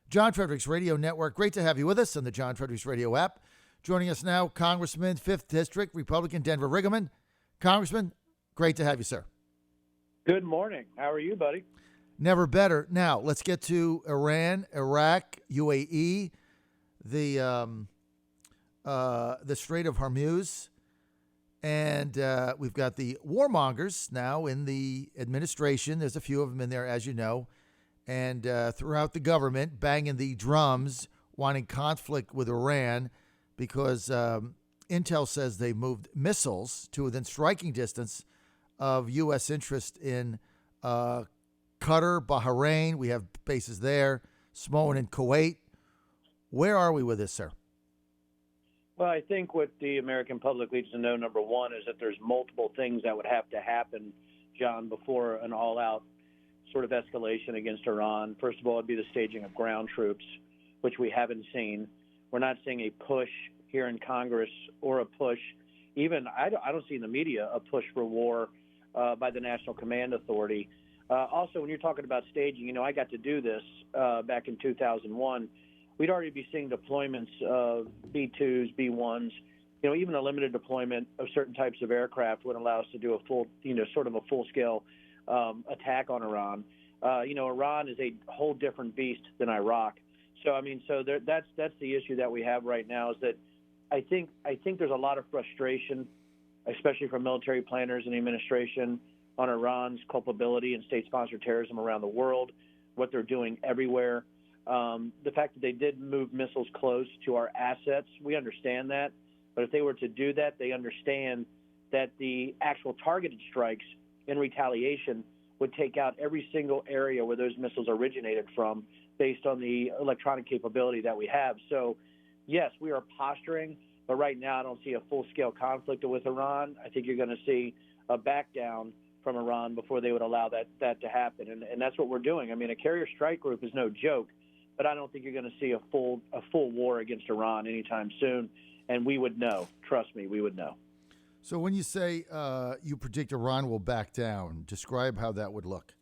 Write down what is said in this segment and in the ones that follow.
John Fredericks Radio Network. Great to have you with us on the John Fredericks Radio app. Joining us now, Congressman, 5th District, Republican, Denver Riggleman. Congressman, great to have you, sir. Good morning. How are you, buddy? Never better. Now, let's get to Iran, Iraq, UAE, the Strait of Hormuz. And we've got the warmongers now in the administration. There's a few of them in there, as you know. And throughout the government, banging the drums, wanting conflict with Iran because Intel says they moved missiles to within striking distance of U.S. interest in Qatar, Bahrain. We have bases there, small one in Kuwait. Where are we with this, sir? Well, I think what the American public needs to know, number one, is that there's multiple things that would have to happen, John, before an all-out sort of escalation against Iran. First of all, it'd be the staging of ground troops, which we haven't seen. We're not seeing a push here in Congress or a push, even I don't see in the media a push for war by the National Command Authority. Also, when you're talking about staging, I got to do this back in 2001. We'd already be seeing deployments of B-2s, B-1s, even a limited deployment of certain types of aircraft would allow us to do a full, sort of a full-scale attack on Iran. Iran is a whole different beast than Iraq. So, that's the issue that we have right now is that I think there's a lot of frustration, especially from military planners and the administration, on Iran's culpability in state-sponsored terrorism around the world, what they're doing everywhere. The fact that they did move missiles close to our assets, we understand that. But if they were to do that, they understand that the actual targeted strikes in retaliation would take out every single area where those missiles originated from based on the electronic capability that we have. So, yes, we are posturing, but right now I don't see a full-scale conflict with Iran. I think you're going to see a back down from Iran before they would allow that to happen. And that's what we're doing. A carrier strike group is no joke, but I don't think you're going to see a full war against Iran anytime soon. And we would know. Trust me, we would know. So when you say you predict Iran will back down, describe how that would look.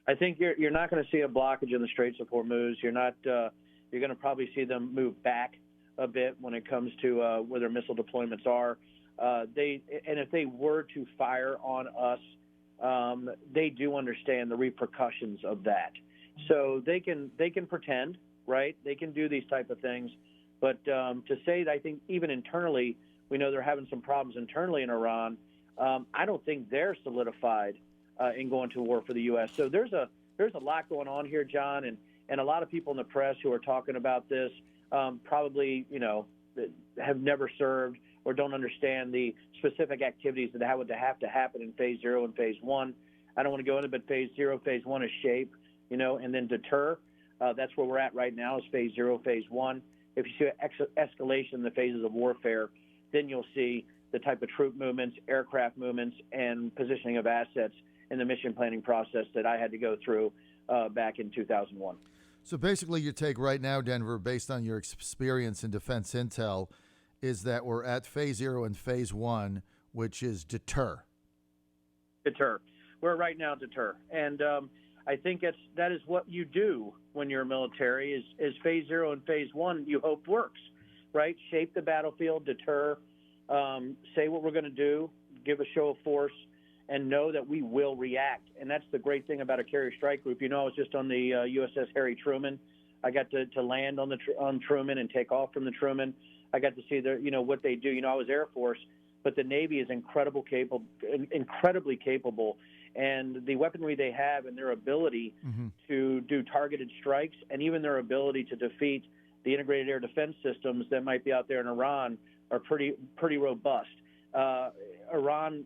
I think you're not going to see a blockage in the Straits of Hormuz. You're going to probably see them move back a bit when it comes to where their missile deployments are. If they were to fire on us, they do understand the repercussions of that. So they can pretend, right? They can do these type of things. But to say that I think even internally, we know they're having some problems internally in Iran. I don't think they're solidified in going to war for the U.S. So there's a lot going on here, John, and a lot of people in the press who are talking about this probably, have never served or don't understand the specific activities that would have to happen in Phase 0 and Phase 1. I don't want to go into it, but Phase 0, Phase 1 is shape, and then deter. That's where we're at right now is Phase 0, Phase 1. If you see escalation in the phases of warfare, then you'll see the type of troop movements, aircraft movements, and positioning of assets in the mission planning process that I had to go through back in 2001. So basically your take right now, Denver, based on your experience in defense intel, is that we're at Phase 0 and Phase 1, which is deter. Deter. We're right now deter. And I think that is what you do when you're military is Phase 0 and Phase 1 you hope works, right? Shape the battlefield, deter, say what we're going to do, give a show of force, and know that we will react. And that's the great thing about a carrier strike group. I was just on the USS Harry Truman. I got to land on Truman and take off from the Truman. I got to see what they do. I was Air Force, but the Navy is incredibly capable. And the weaponry they have and their ability to do targeted strikes and even their ability to defeat the integrated air defense systems that might be out there in Iran are pretty robust. Iran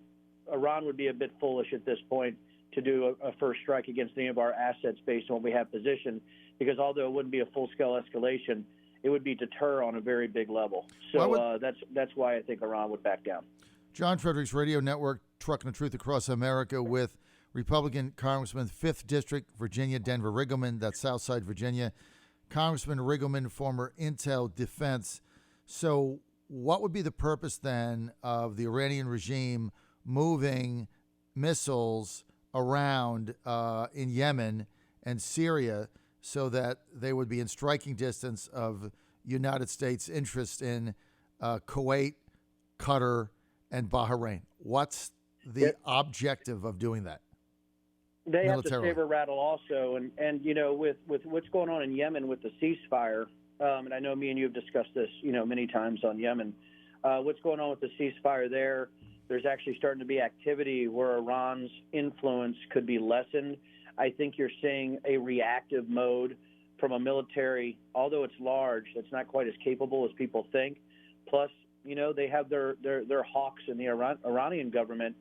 would be a bit foolish at this point to do a first strike against any of our assets based on what we have positioned, because although it wouldn't be a full-scale escalation, it would be deter on a very big level. So that's why I think Iran would back down. John Fredericks Radio Network, trucking the truth across America with Republican Congressman, 5th District, Virginia, Denver Riggleman, that's Southside Virginia. Congressman Riggleman, former Intel Defense. So what would be the purpose then of the Iranian regime moving missiles around in Yemen and Syria so that they would be in striking distance of United States interest in Kuwait, Qatar, and Bahrain. What's the objective of doing that? They have to militarily? saber rattle also, and you know, with what's going on in Yemen with the ceasefire, and I know me and you have discussed this, you know, many times on Yemen. What's going on with the ceasefire there? There's actually starting to be activity where Iran's influence could be lessened. I think you're seeing a reactive mode from a military, although it's large, that's not quite as capable as people think. Plus, you know, they have their hawks in the Iranian government.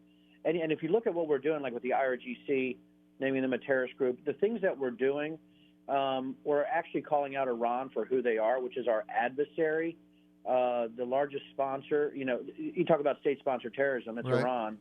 And if you look at what we're doing, like with the IRGC, naming them a terrorist group, the things that we're doing, we're actually calling out Iran for who they are, which is our adversary, the largest sponsor. You know, you talk about state-sponsored terrorism, it's right. Iran.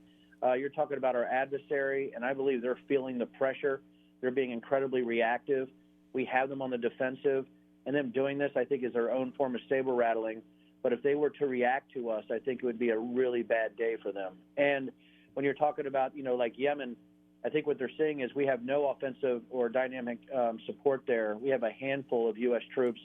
You're talking about our adversary, and I believe they're feeling the pressure. They're being incredibly reactive. We have them on the defensive, and them doing this, I think, is their own form of saber rattling. But if they were to react to us, I think it would be a really bad day for them. And when you're talking about, you know, like Yemen, I think what they're saying is we have no offensive or dynamic support there. We have a handful of U.S. troops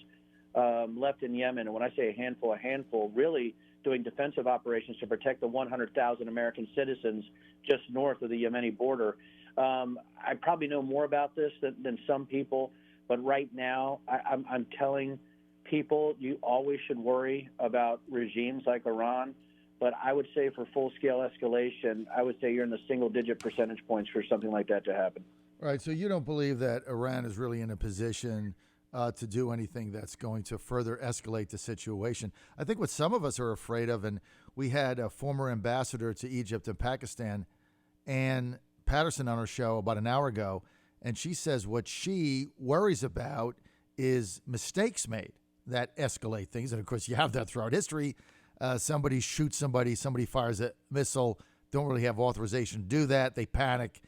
left in Yemen. And when I say a handful, really doing defensive operations to protect the 100,000 American citizens just north of the Yemeni border. I probably know more about this than some people, but right now I'm telling people you always should worry about regimes like Iran. But I would say for full-scale escalation, I would say you're in the single-digit percentage points for something like that to happen. All right, so you don't believe that Iran is really in a position to do anything that's going to further escalate the situation. I think what some of us are afraid of, and we had a former ambassador to Egypt and Pakistan, Ann Patterson, on our show about an hour ago, and she says what she worries about is mistakes made that escalate things. And, of course, you have that throughout history. Somebody shoots somebody fires a missile, don't really have authorization to do that. They panic,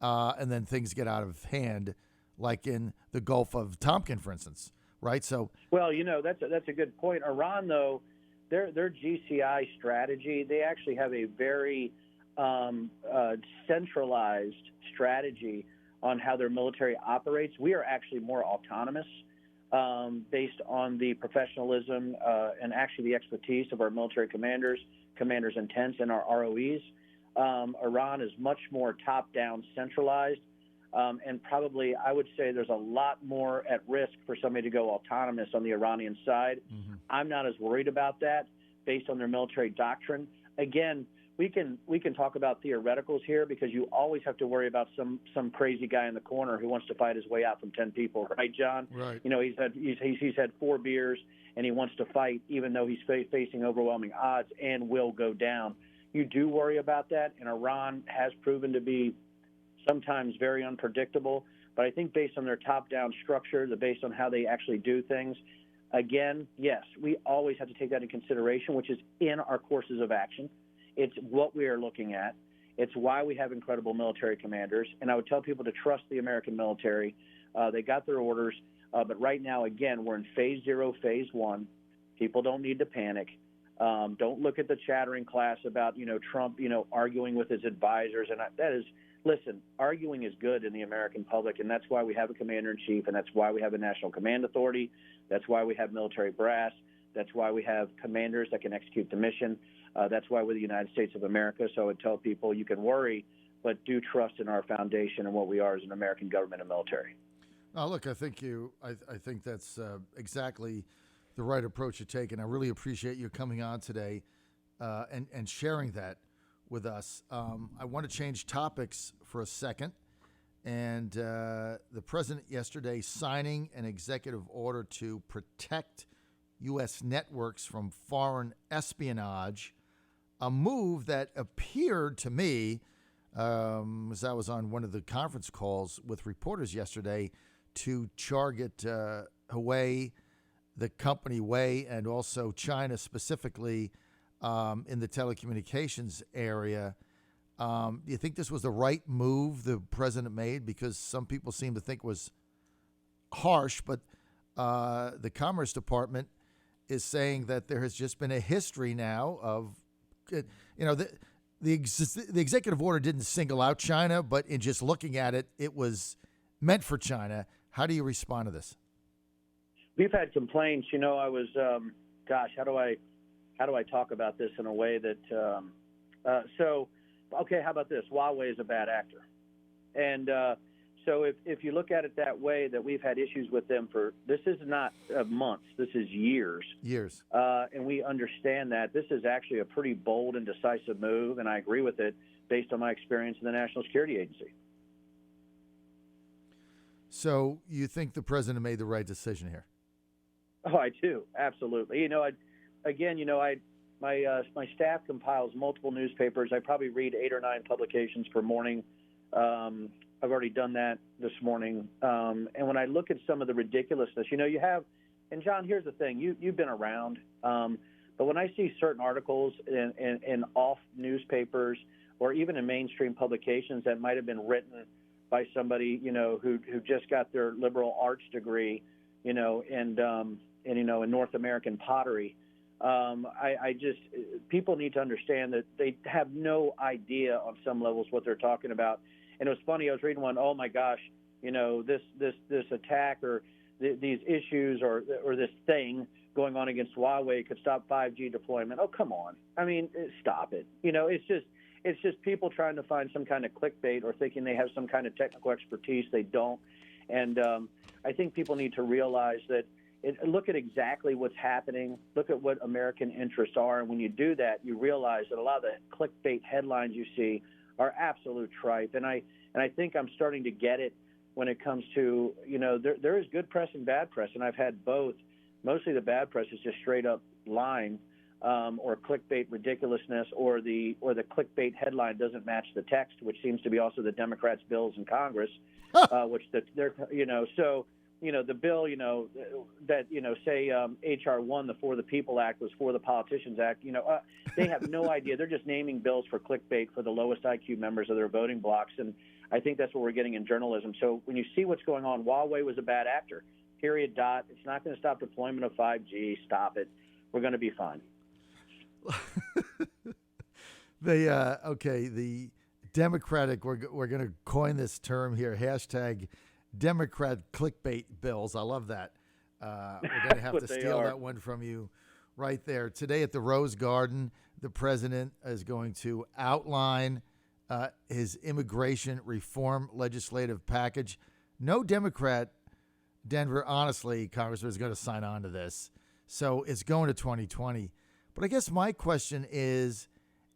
and then things get out of hand, like in the Gulf of Tonkin, for instance, right? So, well, you know, that's a good point. Iran, though, their GCI strategy, they actually have a very centralized strategy on how their military operates. We are actually more autonomous. Based on the professionalism and actually the expertise of our military commanders in tents, and our ROEs. Iran is much more top-down centralized, and probably I would say there's a lot more at risk for somebody to go autonomous on the Iranian side. Mm-hmm. I'm not as worried about that based on their military doctrine. Again, we can talk about theoreticals here because you always have to worry about some crazy guy in the corner who wants to fight his way out from 10 people, right, John? Right. You know, he's had 4 beers and he wants to fight even though he's facing overwhelming odds and will go down. You do worry about that, and Iran has proven to be sometimes very unpredictable. But I think based on their top-down structure, based on how they actually do things, again, yes, we always have to take that into consideration, which is in our courses of action. It's what we are looking at. It's why we have incredible military commanders. And I would tell people to trust the American military. They got their orders. But right now, again, we're in phase 0, phase 1. People don't need to panic. Don't look at the chattering class about, you know, Trump, you know, arguing with his advisors. And listen, arguing is good in the American public. And that's why we have a commander-in-chief. And that's why we have a national command authority. That's why we have military brass. That's why we have commanders that can execute the mission. That's why we're the United States of America. So I would tell people you can worry, but do trust in our foundation and what we are as an American government and military. Now, look, I think that's exactly the right approach to take, and I really appreciate you coming on today and sharing that with us. I want to change topics for a second, and the president yesterday signing an executive order to protect U.S. networks from foreign espionage, a move that appeared to me, as I was on one of the conference calls with reporters yesterday, to target Huawei, the company Huawei, and also China specifically in the telecommunications area. Do you think this was the right move the president made? Because some people seem to think it was harsh, but the Commerce Department is saying that there has just been a history now of, you know, the executive order didn't single out China, but in just looking at it, it was meant for China. How do you respond to this? We've had complaints. I was, how do I talk about this in a way that, okay, how about this? Huawei is a bad actor. And so if you look at it that way, that we've had issues with them this is not months, this is years. Years. And we understand that. This is actually a pretty bold and decisive move, and I agree with it based on my experience in the National Security Agency. So you think the president made the right decision here? Oh, I do. Absolutely. My staff compiles multiple newspapers. I probably read 8 or 9 publications per morning. I've already done that this morning. And when I look at some of the ridiculousness, you have, and John, here's the thing, you've been around, but when I see certain articles in off newspapers or even in mainstream publications that might have been written by somebody, who just got their liberal arts degree, in North American pottery, people need to understand that they have no idea on some levels what they're talking about. And it was funny, I was reading one, oh my gosh, this attack or these issues or this thing going on against Huawei could stop 5G deployment. Oh, come on. I mean, stop it. It's just people trying to find some kind of clickbait or thinking they have some kind of technical expertise. They don't. And I think people need to realize that look at exactly what's happening. Look at what American interests are. And when you do that, you realize that a lot of the clickbait headlines you see are absolute tripe. And I think I'm starting to get it when it comes to, there is good press and bad press. And I've had both. Mostly the bad press is just straight up lying or clickbait ridiculousness or the clickbait headline doesn't match the text, which seems to be also the Democrats' bills in Congress, which they're, so, the bill, that, say H.R. 1, the For the People Act, was For the Politicians Act, they have no idea. They're just naming bills for clickbait for the lowest IQ members of their voting blocks. And I think that's what we're getting in journalism. So when you see what's going on, Huawei was a bad actor, period, dot. It's not going to stop deployment of 5G. Stop it. We're going to be fine. The Democratic, we're going to coin this term here, hashtag Democrat clickbait bills. I love that. We're going to have to steal that one from you right there. Today at the Rose Garden, the president is going to outline his immigration reform legislative package. No Democrat, Denver, honestly, Congressman, is going to sign on to this. So it's going to 2020. But I guess my question is,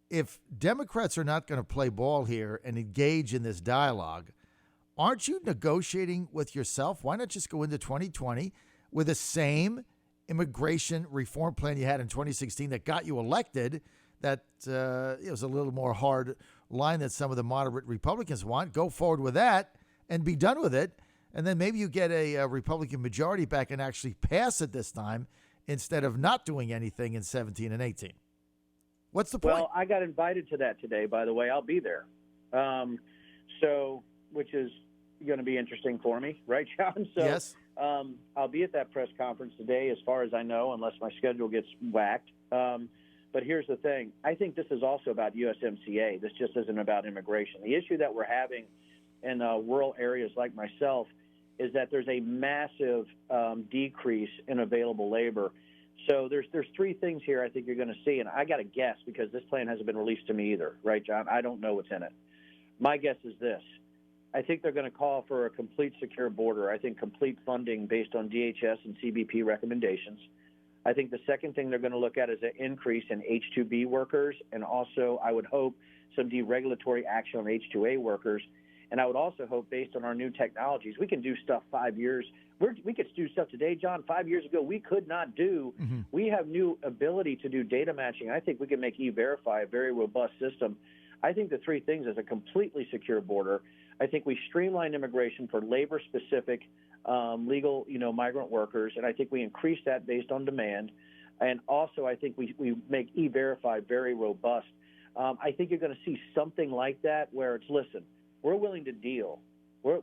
if Democrats are not going to play ball here and engage in this dialogue, aren't you negotiating with yourself? Why not just go into 2020 with the same immigration reform plan you had in 2016 that got you elected, that it was a little more hard line that some of the moderate Republicans want? Go forward with that and be done with it. And then maybe you get a Republican majority back and actually pass it this time instead of not doing anything in 17 and 18. What's the point? Well, I got invited to that today, by the way. I'll be there. Which is going to be interesting for me, right, John? So, yes. I'll be at that press conference today, as far as I know, unless my schedule gets whacked. But here's the thing. I think this is also about USMCA. This just isn't about immigration. The issue that we're having in rural areas like myself is that there's a massive decrease in available labor. So there's 3 things here I think you're going to see, and I got to guess because this plan hasn't been released to me either, right, John? I don't know what's in it. My guess is this. I think they're going to call for a complete secure border. I think complete funding based on DHS and CBP recommendations. I think the second thing they're going to look at is an increase in H-2B workers, and also I would hope some deregulatory action on H-2A workers. And I would also hope, based on our new technologies, we can do stuff 5 years. We could do stuff today, John, 5 years ago we could not do. Mm-hmm. We have new ability to do data matching. I think we can make E-Verify a very robust system. I think the 3 things is a completely secure border. I think we streamline immigration for labor-specific legal, migrant workers, and I think we increase that based on demand. And also, I think we make E-Verify very robust. I think you're going to see something like that where it's, listen, we're willing to deal.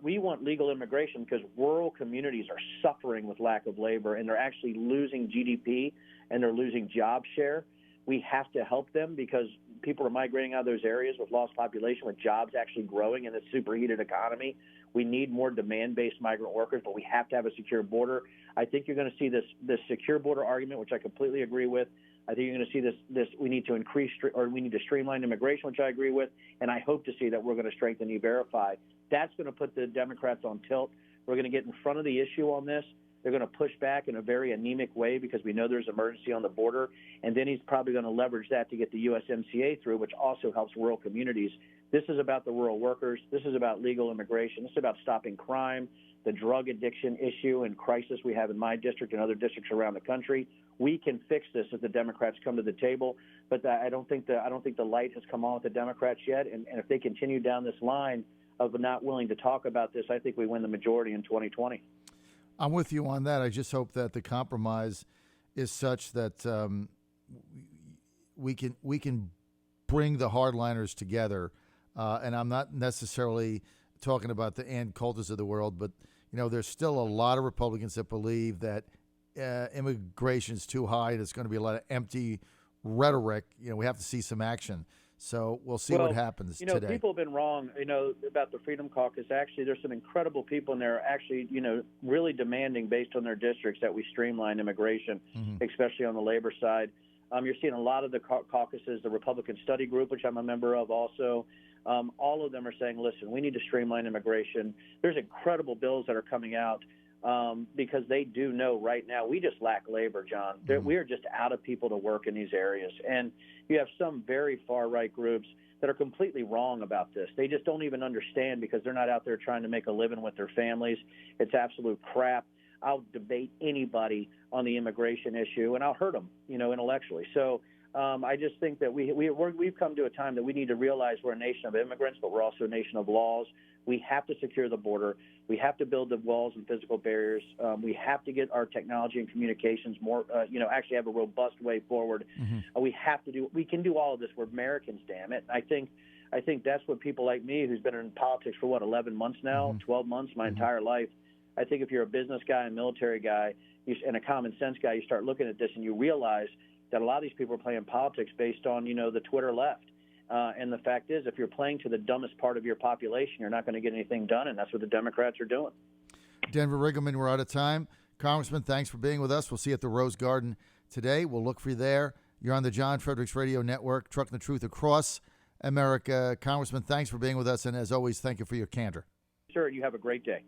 We want legal immigration because rural communities are suffering with lack of labor, and they're actually losing GDP, and they're losing job share. We have to help them because people are migrating out of those areas with lost population, with jobs actually growing in this superheated economy. We need more demand-based migrant workers, but we have to have a secure border. I think you're going to see this secure border argument, which I completely agree with. I think you're going to see this. We need to we need to streamline immigration, which I agree with, and I hope to see that we're going to strengthen E-Verify. That's going to put the Democrats on tilt. We're going to get in front of the issue on this. They're going to push back in a very anemic way because we know there's emergency on the border, and then he's probably going to leverage that to get the USMCA through, which also helps rural communities. This is about the rural workers. This is about legal immigration. This is about stopping crime, the drug addiction issue and crisis we have in my district and other districts around the country. We can fix this if the Democrats come to the table, but I don't think the light has come on with the Democrats yet. And if they continue down this line of not willing to talk about this, I think we win the majority in 2020. I'm with you on that. I just hope that the compromise is such that we can bring the hardliners together. And I'm not necessarily talking about the Ann Coulters of the world, but there's still a lot of Republicans that believe that immigration is too high and it's going to be a lot of empty rhetoric. We have to see some action. So we'll see what happens today. People have been wrong, about the Freedom Caucus. Actually, there's some incredible people in there actually, really demanding based on their districts that we streamline immigration, especially on the labor side. You're seeing a lot of the caucuses, the Republican Study Group, which I'm a member of also. All of them are saying, listen, we need to streamline immigration. There's incredible bills that are coming out because they do know right now we just lack labor, John. We are just out of people to work in these areas. And you have some very far-right groups that are completely wrong about this. They just don't even understand because they're not out there trying to make a living with their families. It's absolute crap. I'll debate anybody on the immigration issue, and I'll hurt them, intellectually. So I just think that we've come to a time that we need to realize we're a nation of immigrants, but we're also a nation of laws. We have to secure the border. We have to build the walls and physical barriers. We have to get our technology and communications more, actually have a robust way forward. We can do all of this. We're Americans, damn it. I think that's what people like me, who's been in politics for 11 months now, 12 months, my entire life. I think if you're a business guy, a military guy, and a common sense guy, you start looking at this and you realize that a lot of these people are playing politics based on, the Twitter left. And the fact is, if you're playing to the dumbest part of your population, you're not going to get anything done, and that's what the Democrats are doing. Denver Riggleman, we're out of time. Congressman, thanks for being with us. We'll see you at the Rose Garden today. We'll look for you there. You're on the John Fredericks Radio Network, trucking the truth across America. Congressman, thanks for being with us, and as always, thank you for your candor. Sir, you have a great day.